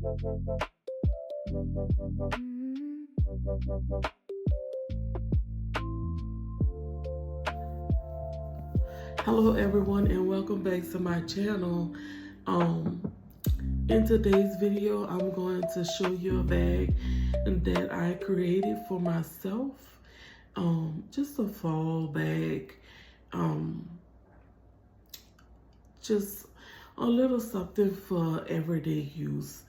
Hello everyone and welcome back to my channel. In today's video I'm going to show you a bag that I created for myself. Just a fall bag. Just a little something for everyday use.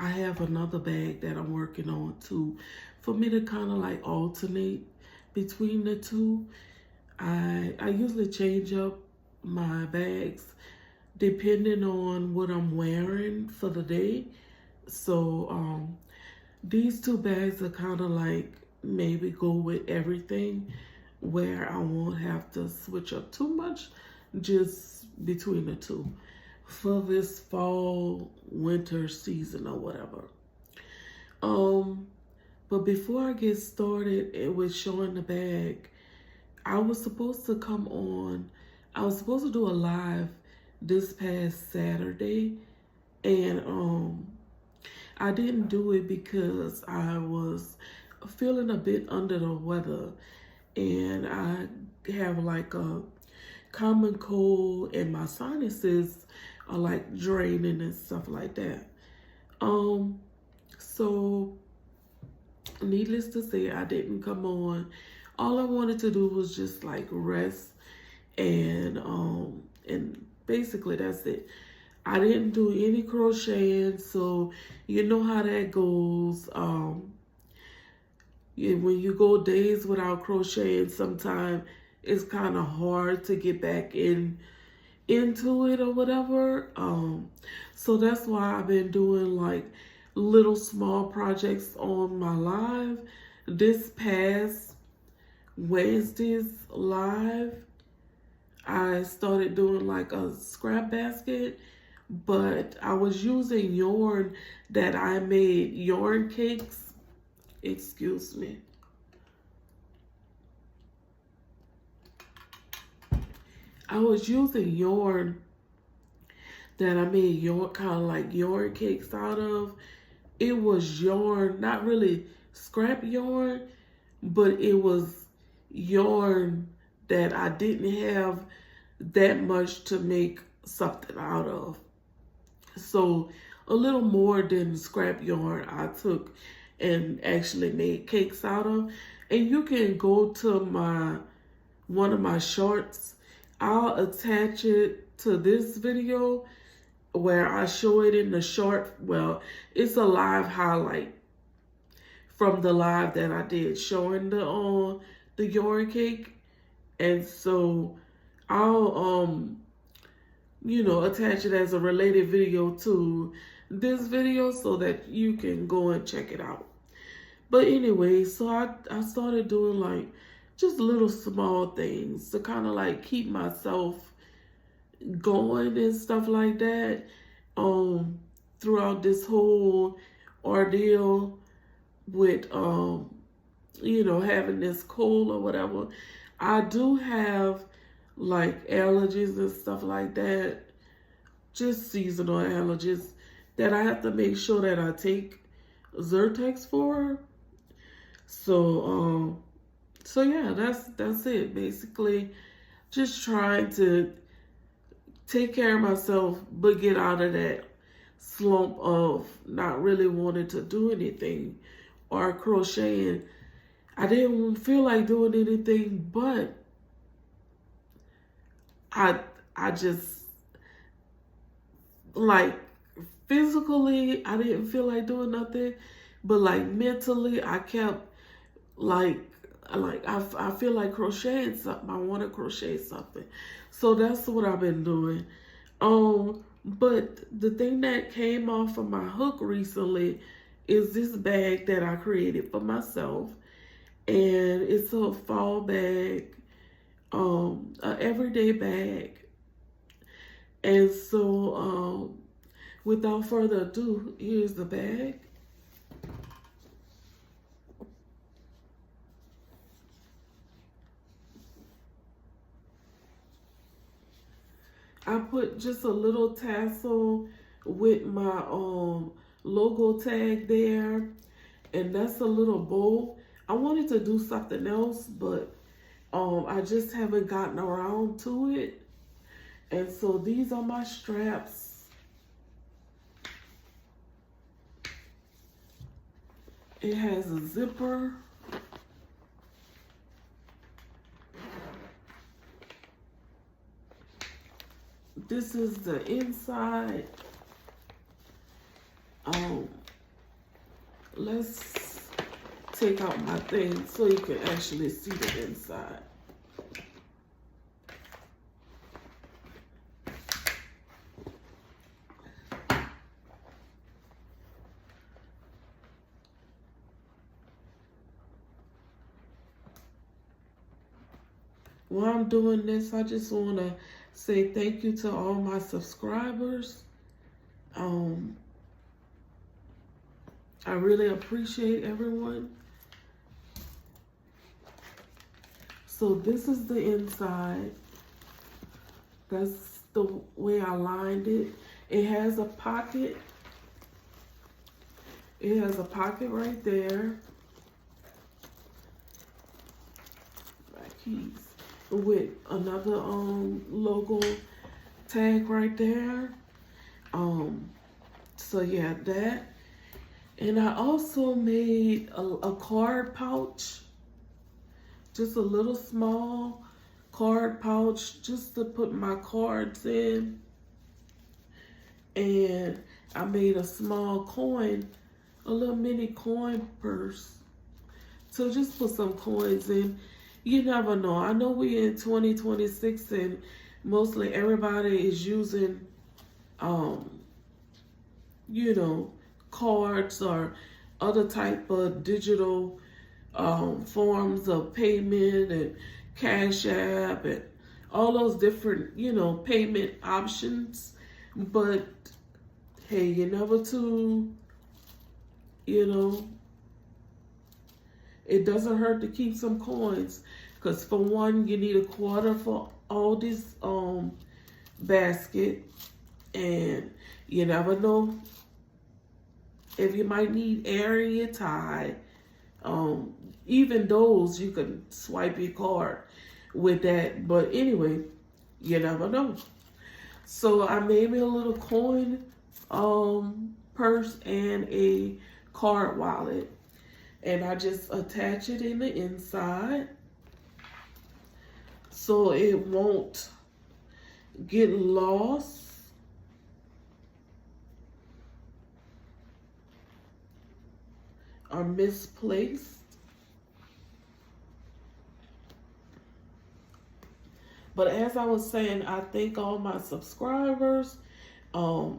I have another bag that I'm working on too, for me to kind of like alternate between the two. I usually change up my bags depending on what I'm wearing for the day. So these two bags are kind of like maybe go with everything, where I won't have to switch up too much just between the two for this fall winter season or whatever. But before I get started with showing the bag, I was supposed to do a live this past Saturday, and I didn't do it because I was feeling a bit under the weather, and I have like a common cold and my sinuses are like draining and stuff like that. So needless to say, I didn't come on. All I wanted to do was just like rest, and basically that's it. I didn't do any crocheting, so you know how that goes. When you go days without crocheting, sometimes it's kind of hard to get back into it or whatever. So that's why I've been doing like little small projects on my live. This past Wednesday's live, I started doing like a scrap basket, but I was using yarn that I made yarn cakes. Excuse me. I was using yarn that I made kind of like yarn cakes out of. It was yarn, not really scrap yarn, but it was yarn that I didn't have that much to make something out of. So a little more than scrap yarn I took and actually made cakes out of. And you can go to one of my shorts. I'll attach it to this video where I show it in the short. Well, it's a live highlight from the live that I did showing the yarn cake. And so I'll attach it as a related video to this video so that you can go and check it out. But anyway, so I started doing like just little small things to kind of like keep myself going and stuff like that throughout this whole ordeal with having this cold or whatever. I do have like allergies and stuff like that, just seasonal allergies that I have to make sure that I take Zyrtex for. So yeah, that's it. Basically, just trying to take care of myself, but get out of that slump of not really wanting to do anything or crocheting. I didn't feel like doing anything, but I just, like, physically I didn't feel like doing nothing, but like mentally I kept like I feel like crocheting something. I want to crochet something. So that's what I've been doing. But the thing that came off of my hook recently is this bag that I created for myself. And it's a fall bag, an everyday bag. And so without further ado, here's the bag. I put just a little tassel with my logo tag there. And that's a little bow. I wanted to do something else, but I just haven't gotten around to it. And so these are my straps. It has a zipper. This is the inside. Let's take out my thing so you can actually see the inside. While I'm doing this, I just want to say thank you to all my subscribers. I really appreciate everyone. So this is the inside. That's the way I lined it. It has a pocket. It has a pocket right there. My keys. With another logo tag right there. So yeah, that. And I also made a card pouch. Just a little small card pouch just to put my cards in. And I made a small coin, a little mini coin purse. So just put some coins in. You never know. I know we're in 2026 and mostly everybody is using, you know, cards or other type of digital forms of payment and Cash App and all those different, you know, payment options. But hey, you never too, you know, it doesn't hurt to keep some coins, because for one, you need a quarter for all this basket, and you never know if you might need air in your tie. Even those you can swipe your card with that, but anyway, you never know. So I made me a little coin purse and a card wallet. And I just attach it in the inside so it won't get lost. Or misplaced. But as I was saying, I thank all my subscribers, all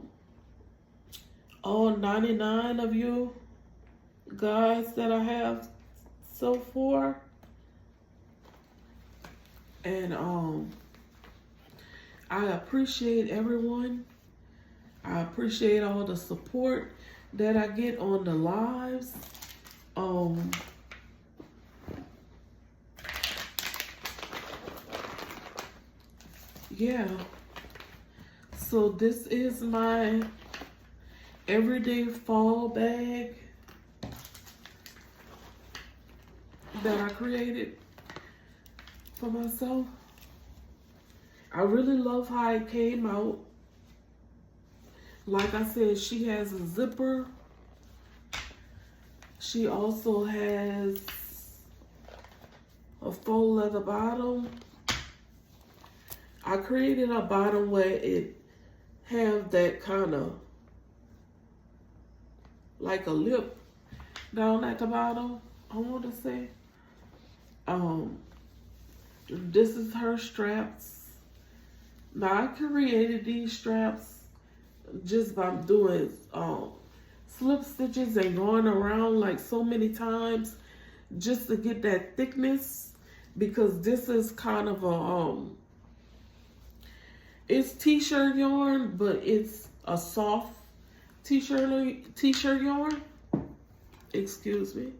99 of you guys that I have so far, and I appreciate everyone. I appreciate all the support that I get on the lives. Yeah, so this is my everyday fall bag that I created for myself. I really love how it came out. Like I said, she has a zipper. She also has a faux leather bottom. I created a bottom where it have that kind of like a lip down at the bottom, I want to say. This is her straps. Now I created these straps just by doing slip stitches and going around like so many times just to get that thickness, because this is kind of a it's t-shirt yarn, but it's a soft t-shirt yarn. Excuse me.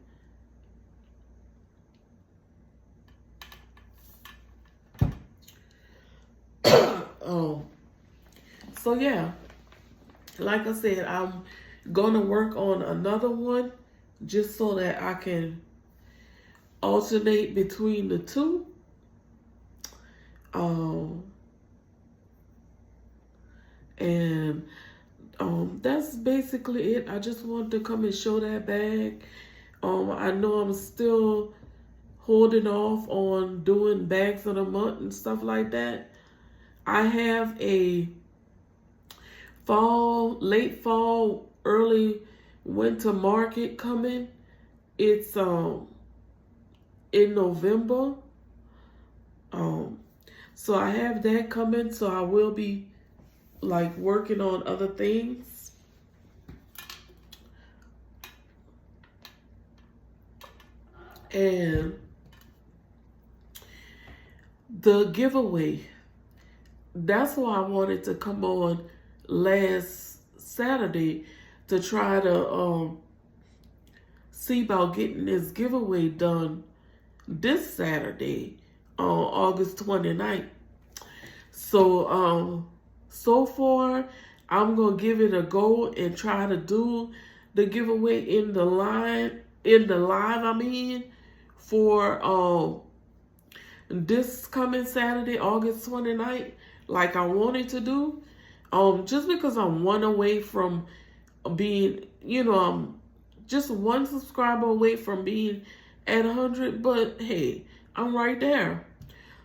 So yeah, like I said, I'm gonna work on another one just so that I can alternate between the two. And that's basically it. I just wanted to come and show that bag. I know I'm still holding off on doing bags of the month and stuff like that. I have a late fall, early winter market coming. It's in November. So I have that coming, so I will be like working on other things. And the giveaway, that's why I wanted to come on last Saturday to try to see about getting this giveaway done this Saturday on August 29th. So so far I'm gonna give it a go and try to do the giveaway in the live for this coming Saturday, August 29th, like I wanted to do. Just because I'm one away from being, I'm just one subscriber away from being at 100, but hey, I'm right there.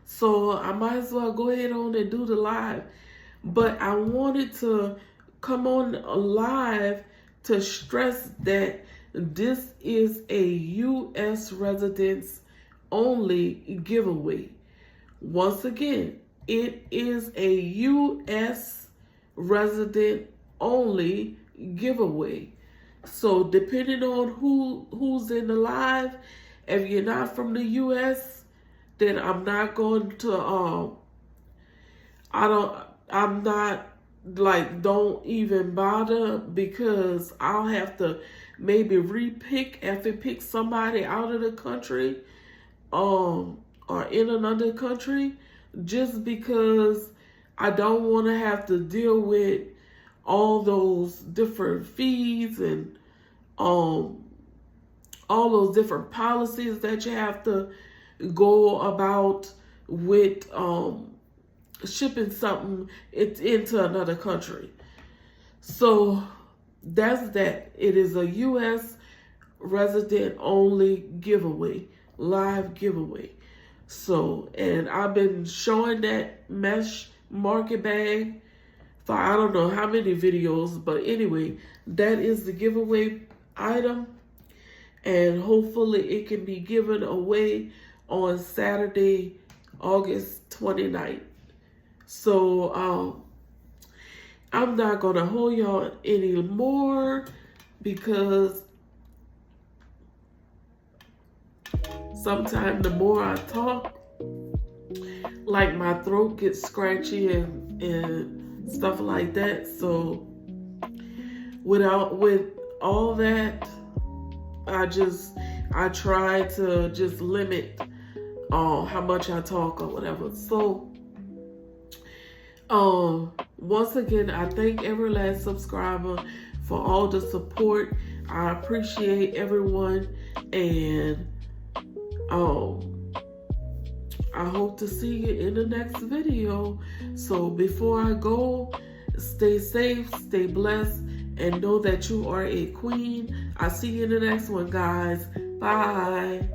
So I might as well go ahead on and do the live. But I wanted to come on live to stress that this is a U.S. residents only giveaway. Once again, it is a U.S. resident only giveaway. So depending on who's in the live, if you're not from the U.S., then I'm not going to, I'm not, like, don't even bother, because I'll have to maybe if it picks somebody out of the country, or in another country, just because I don't want to have to deal with all those different fees and all those different policies that you have to go about with shipping something into another country. So that's that. It is a U.S. resident only giveaway, live giveaway. So, and I've been showing that mesh market bag for I don't know how many videos, but anyway, that is the giveaway item, and hopefully it can be given away on Saturday, August 29th. So I'm not gonna hold y'all anymore, because sometimes the more I talk, like my throat gets scratchy and stuff like that. So with all that, I try to just limit how much I talk or whatever. So once again, I thank every last subscriber for all the support. I appreciate everyone, and I hope to see you in the next video. So before I go, stay safe, stay blessed, and know that you are a queen. I'll see you in the next one, guys. Bye.